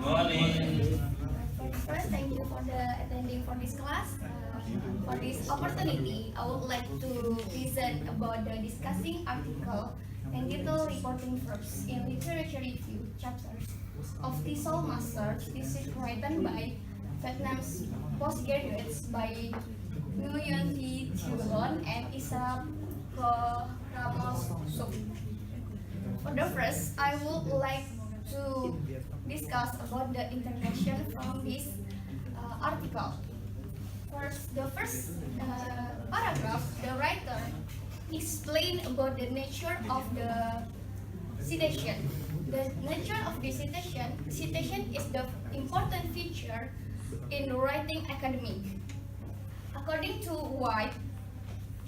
Morning. First, thank you for the attending for this class. For this opportunity, I would like to present about the discussing article entitled Reporting Verbs in Literature Review chapters of Tesol Masters. This is written by Vietnamese Postgraduates by Nguyen Thi Thulon and Isa Ramos Suk. For the first, I would like to discuss about the introduction from this article. First, the first paragraph, the writer explained about the nature of the citation. The nature of the citation is the important feature in writing academic. According to White,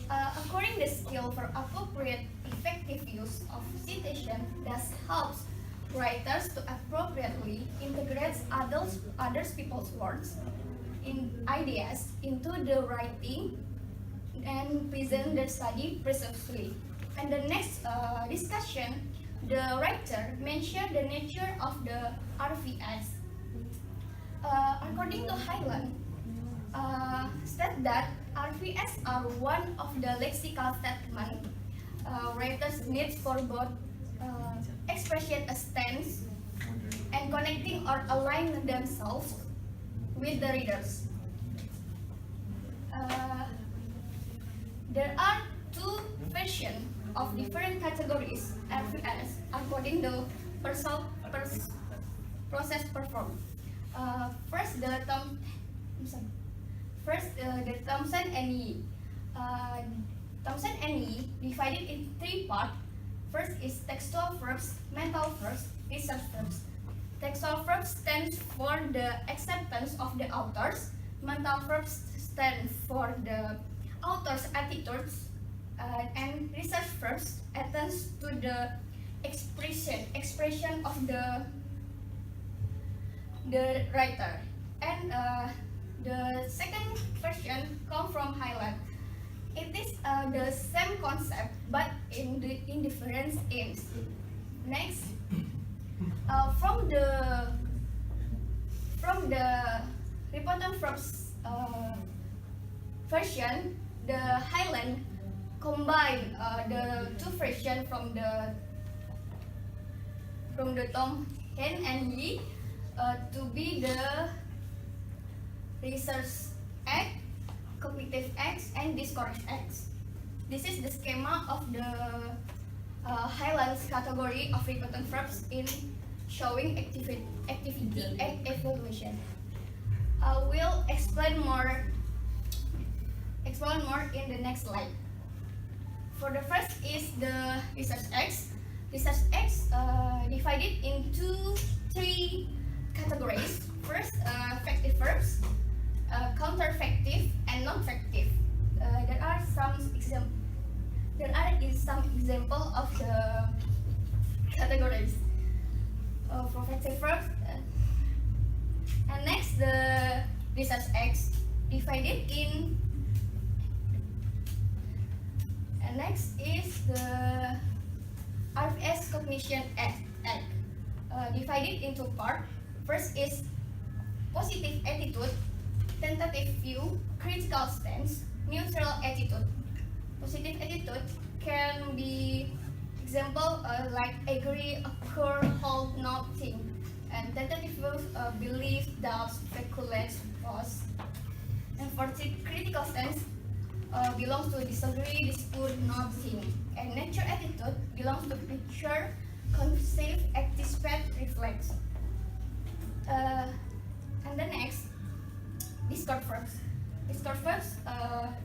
according the skill for appropriate effective use of citation thus helps writers to appropriately integrate others people's words in ideas into the writing and present the study precisely. And the next discussion, the writer mentioned the nature of the RVS. According to Highland, state that RVS are one of the lexical statement writers need for both expression a stance and connecting or align themselves with the readers. There are two versions of different categories RVS according to process performed. First, the Thomson and Yee. Thomson and Yee divided in three parts. First is textual verbs, mental verbs, research verbs. Textual verbs stands for the acceptance of the authors. Mental verbs stand for the author's attitudes, and research verbs attends to the expression of the writer. And the second version comes from Highland. It is the same concept but in different aims. Next, from the reported verbs version, the Highland combine the two versions from the Tom Hen and Yee to be the research act, cognitive acts, and discourse acts. This is the schema of the Highlands category of reported verbs in showing activity and evaluation. I will explain more in the next slide. For the first is the research acts. Research acts divided into three categories. First, factive verbs, counterfactive, and non-factive. There are some example of the categories for factive verbs. And next, the research acts divided in. And next is the RFS cognition act, divided into parts. First is positive attitude, tentative view, critical stance, neutral attitude. Positive attitude can be example like agree, occur, hold, not, think. And tentative view believe, doubt, speculate, suppose. And for critical stance belongs to disagree, dispute, not, think. And nature attitude belongs to picture, conceive, anticipate, reflect. And the next, discourse verbs. Discourse verbs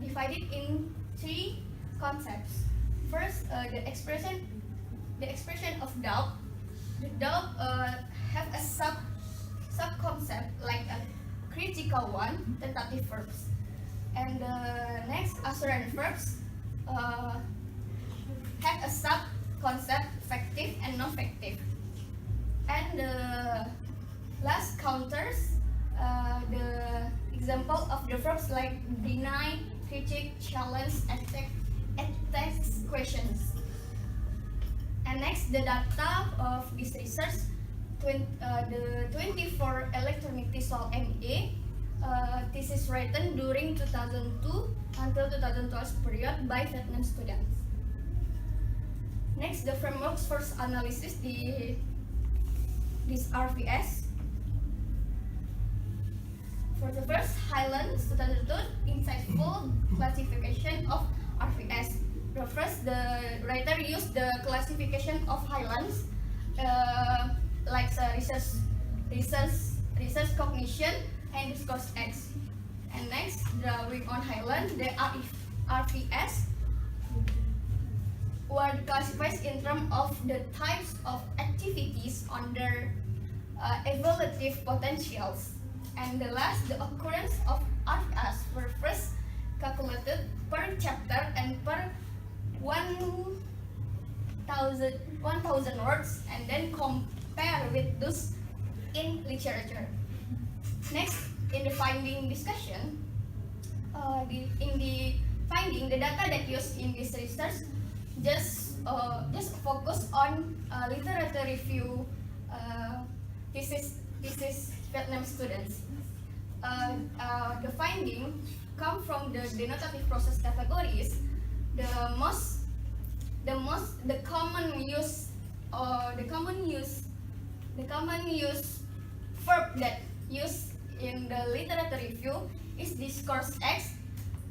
divided in three concepts. First, the expression of doubt. The doubt have a sub concept like a critical one, tentative verbs. And the next, assurance verbs have a sub concept, factive and non-factive. And the last counters, the example of the verbs like deny, critique, challenge, attack, questions. And next, the data of this research the 24 electronic Tesol MA thesis written during 2002 until 2012 period by Vietnam students. Next, the frameworks first analysis this RVS. For the first, Highlands 2002 insightful classification of RVS. The first, the writer used the classification of Highlands like research cognition and discourse X. And next, drawing on Highlands, the RVS were classified in terms of the types of activities on their evaluative potentials. And the last, the occurrence of RVS were first calculated per chapter and per 1,000 words, and then compare with those in literature. Next, in the finding discussion, in the finding, the data that used in this research just focus on literature review. This is Vietnam students. The finding come from the denotative process categories. The common use verb that used in the literature review is discourse X,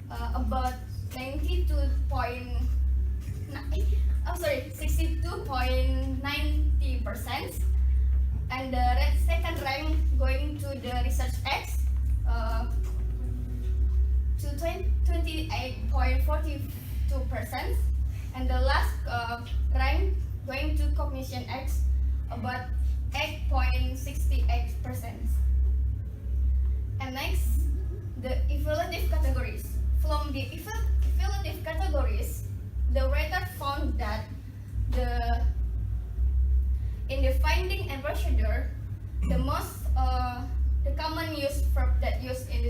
about 62.90%, and the second rank going to the research X, to 28.42%, and the last rank going to cognition X, about 8.68%. And next, the evaluative categories. From the evaluative categories, the writer found that in the finding and procedure, the common use verb that used in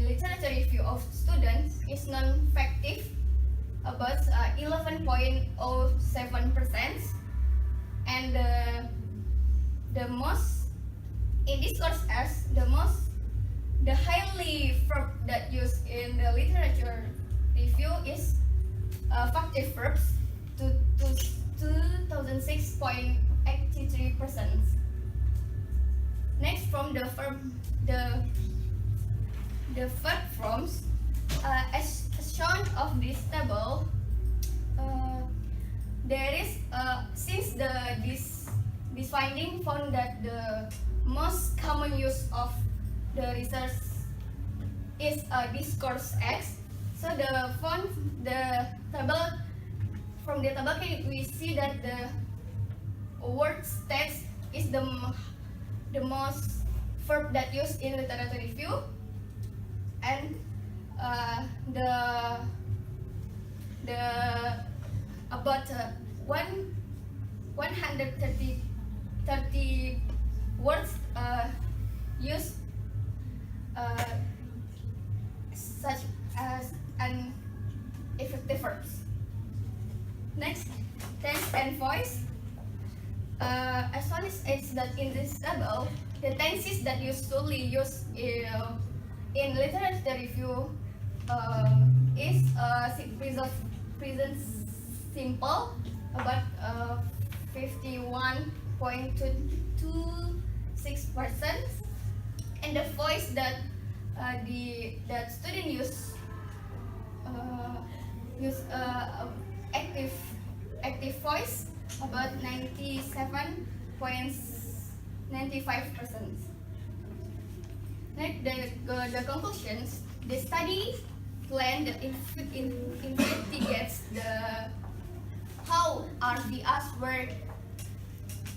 literature review of students is non-factive, about 11.07%, and the most in discourse as the highly verb that used in the literature review is factive verbs to 2006.83%. Next, from the verb forms, as shown of this table, there is since this finding found that the most common use of the research is discourse X. So from the table we see that the word text is the most verb that used in literature review, and the about 130 words used such as an effective verbs. Next, tense and voice. As one is that in this table, the tenses that usually used in literature review is present simple, about 51.26%, and the voice that student use active voice, about 97.95%. Next, the conclusions. The study plan that investigates how RVS were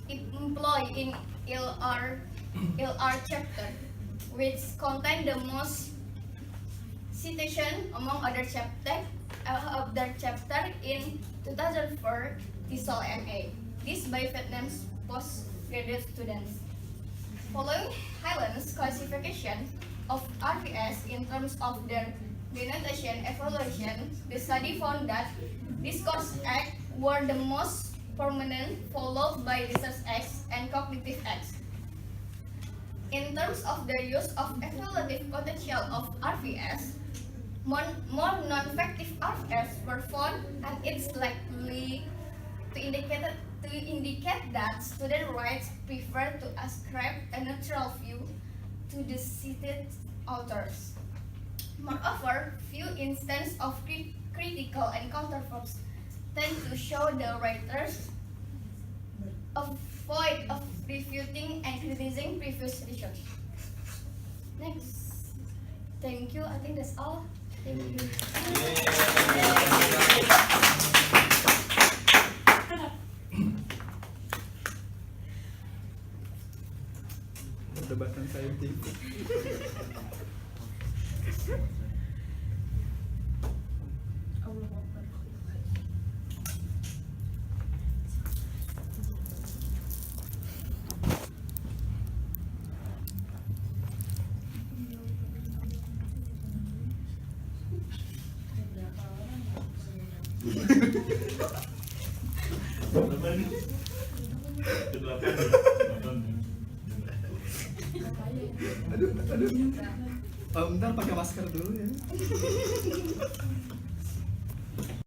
employed in LR chapter, which contain the most citation among other chapter in 2004 Tesol MA. This by Vietnam's postgraduate students. Following Highland's classification of RVS in terms of their denotation evaluation, the study found that discourse acts were the most permanent followed by research acts and cognitive acts. In terms of the use of evaluative potential of RVS, more non-factive RVS were found, and it's likely to indicate that student rights prefer to ascribe a neutral view to the cited authors. Moreover, few instances of critical and counter verbs tend to show the writers avoid of refuting and criticizing previous research. Next. Thank you. I think that's all. Thank you. Perdebatan saintifik. Aduh. Bentar pakai masker dulu ya.